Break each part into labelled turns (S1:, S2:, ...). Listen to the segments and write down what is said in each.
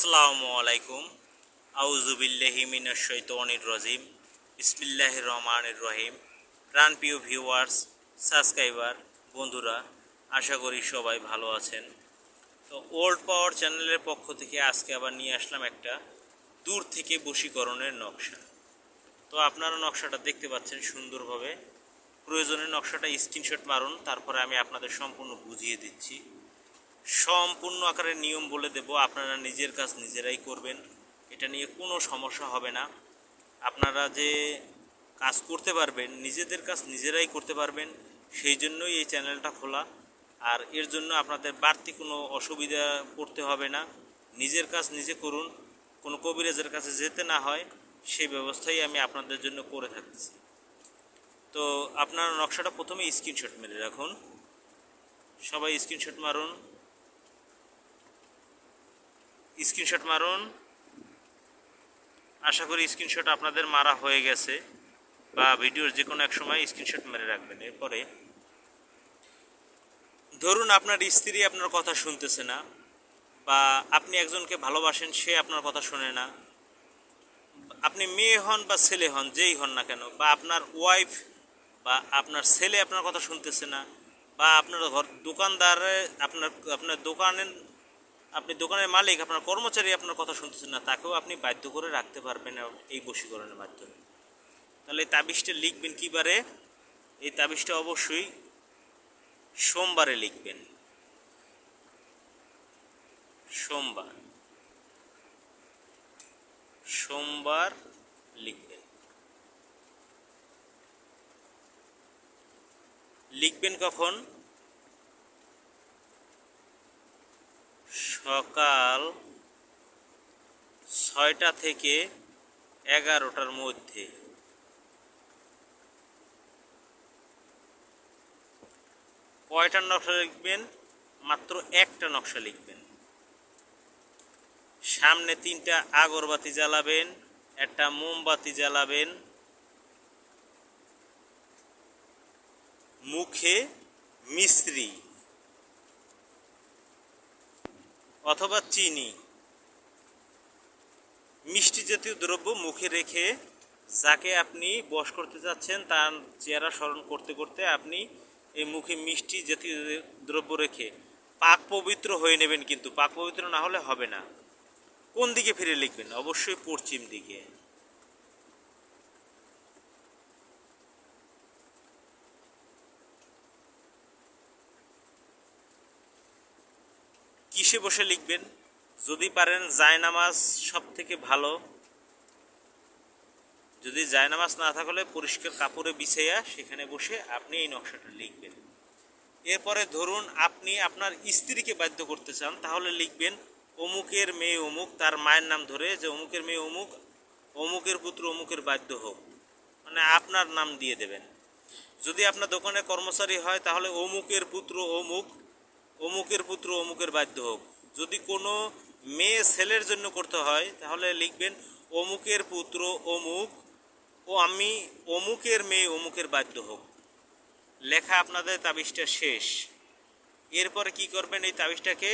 S1: আসসালামু আলাইকুম। আউযুবিল্লাহি মিনাশ শাইতানির রাজিম। বিসমিল্লাহির রহমানির রহিম। প্রাণপ্রিয় ভিউয়ার্স, সাবস্ক্রাইবার, বন্ধুরা, আশা করি সবাই ভালো আছেন। তো ওল্ড পাওয়ার চ্যানেলের পক্ষ থেকে আজকে আবার নিয়ে আসলাম একটা দূর থেকে বশীকরণের নকশা। তো আপনারা নকশাটা দেখতে পাচ্ছেন সুন্দরভাবে। প্রয়োজনে নকশাটা স্ক্রিনশট মারুন, তারপরে আমি আপনাদের সম্পূর্ণ বুঝিয়ে দিচ্ছি। সম্পূর্ণ আকারে নিয়ম বলে দেব, আপনারা নিজের কাজ নিজেরাই করবেন, এটা নিয়ে কোনো সমস্যা হবে না। আপনারা যে কাজ করতে পারবেন, নিজেদের কাজ নিজেরাই করতে পারবেন, সেই জন্যই এই চ্যানেলটা খোলা। আর এর জন্য আপনাদের বাড়তি কোনো অসুবিধা পড়তে হবে না। নিজের কাজ নিজে করুন, কোনো কবিরাজের কাছে যেতে না হয়, সেই ব্যবস্থাই আমি আপনাদের জন্য করে থাকতেছি। তো আপনারা নকশাটা প্রথমে স্ক্রিনশট মেরে রাখুন, সবাই স্ক্রিনশট মারুন। স্ক্রিনশট মারুন। আশা করি স্ক্রিনশট আপনাদের মারা হয়ে গেছে, বা ভিডিওর যে কোনো এক সময় স্ক্রিনশট মেরে রাখবেন। এরপরে ধরুন আপনার স্ত্রী আপনার কথা শুনতেছে না, বা আপনি একজনকে ভালোবাসেন, সে আপনার কথা শোনে না। আপনি মেয়ে হন বা ছেলে হন, যেই হন না কেন, বা আপনার ওয়াইফ বা আপনার ছেলে আপনার কথা শুনতেছে না, বা আপনার দোকানদারে আপনার আপনার দোকানের আপনি দোকানের মালিক, আপনার কর্মচারী আপনার কথা শুনতেছেন না, তাকেও আপনি বাধ্য করে রাখতে পারবেন এই বশীকরণের মাধ্যমে। তাহলে এই তাবিজটা লিখবেন কীবারে? এই তাবিজটা অবশ্যই সোমবারে লিখবেন। সোমবার লিখবেন। লিখবেন কখন? সকাল 6টা থেকে 11টার মধ্যে। কয়টা নকশা লিখবেন? মাত্র একটা নকশা লিখবেন। সামনে 3টা আগরবাতি জ্বালাবেন, একটা মোমবাতি জ্বালাবেন, মুখে মিশ্রি অথবা চিনি, মিষ্টি জাতীয় দ্রব্য মুখে রেখে যাকে আপনি বশ করতে চাচ্ছেন তার চেহারা স্মরণ করতে করতে আপনি এই মুখে মিষ্টি জাতীয় দ্রব্য রেখে পাক পবিত্র হয়ে নেবেন। কিন্তু পাক পবিত্র না হলে হবে না। কোন দিকে ফিরে লিখবেন? অবশ্যই পশ্চিম দিকে। কিসে বসে লিখবেন? যদি পারেন জায়নামাজ সব থেকে ভালো। যদি জায়নামাজ না থাকলে পরিষ্কার কাপড়ে বিছাইয়া সেখানে বসে আপনি এই নকশাটা লিখবেন। এরপরে ধরুন আপনি আপনার স্ত্রীকে বাধ্য করতে চান, তাহলে লিখবেন অমুকের মেয়ে অমুক, তার মায়ের নাম ধরে যে অমুকের মেয়ে অমুক, অমুকের পুত্র অমুকের বাধ্য হোক, মানে আপনার নাম দিয়ে দেবেন। যদি আপনার দোকানে কর্মচারী হয় তাহলে অমুকের পুত্র অমুক, অমুকের পুত্র অমুকের বাধ্য হোক। যদি কোনো মেয়ে ছেলের জন্য করতে হয় তাহলে লিখবেন অমুকের পুত্র অমুক ও আমি অমুকের মেয়ে অমুকের বাধ্য হোক। লেখা আপনাদের তাবিজটা শেষ। এরপরে কি করবেন? এই তাবিজটাকে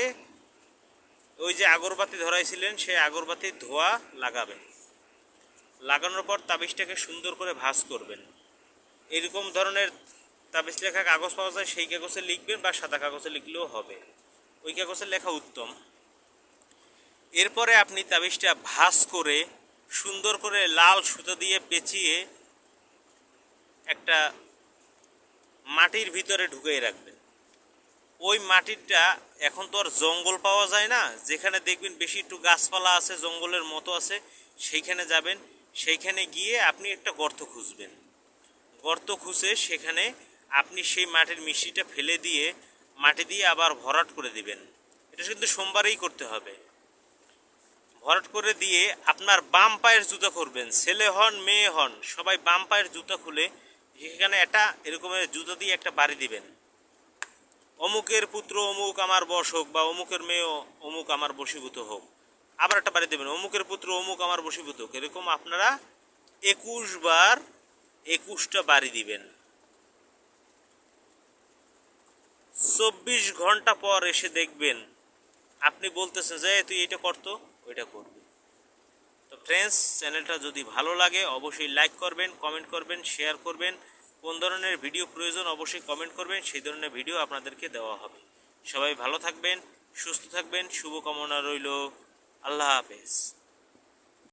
S1: ওই যে আগরবাতি ধরাইছিলেন সেই আগরবাতির ধোঁয়া লাগাবেন। লাগানোর পর তাবিজটাকে সুন্দর করে ভাঁজ করবেন। এরকম ধরনের তাবিজ লেখা কাগজ পাওয়া যায়, সেই কাগজে লিখবেন, বা সাদা কাগজে লিখলেও হবে, ওই কাগজে লেখা উত্তম। এরপরে আপনি তাবিজটা ভাঁজ করে সুন্দর করে লাল সুতা দিয়ে পেঁচিয়ে একটা মাটির ভিতরে ঢুকিয়ে রাখবেন। ওই মাটিটা এখন তো আর জঙ্গল পাওয়া যায় না, যেখানে দেখবেন বেশি একটু গাছপালা আছে, জঙ্গলের মতো আছে, সেইখানে যাবেন। সেইখানে গিয়ে আপনি একটা গর্ত খুঁজবেন। গর্ত খুঁজে সেখানে আপনি সেই মাটির মিষ্টিটা ফেলে দিয়ে মাটি দিয়ে আবার ভরাট করে দিবেন। এটা কিন্তু সোমবারেই করতে হবে। ভরাট করে দিয়ে আপনার বাম পায়ের জুতা করবেন, ছেলে হন মেয়ে হন সবাই বাম পায়ের জুতা খুলে সেখানে একটা এরকমের জুতা দিয়ে একটা বাড়ি দিবেন। অমুকের পুত্র অমুক আমার বশ হোক, বা অমুকের মেয়ে অমুক আমার বশীভূত হোক। আবার একটা বাড়ি দেবেন, অমুকের পুত্র অমুক আমার বশীভূত হোক। এরকম আপনারা 21 বার 21টা বাড়ি দিবেন। 24 ঘন্টা পর এসে দেখবেন আপনি বলতেছেন যে তুই এটা করতো, ওইটা করবে। তো ফ্রেন্ডস, চ্যানেলটা যদি ভালো লাগে অবশ্যই লাইক করবেন, কমেন্ট করবেন, শেয়ার করবেন। কোন ধরনের ভিডিও প্রয়োজন অবশ্যই কমেন্ট করবেন, সেই ধরনের ভিডিও আপনাদেরকে দেওয়া হবে। সবাই ভালো থাকবেন, সুস্থ থাকবেন, শুভকামনা রইল। আল্লাহ হাফেজ।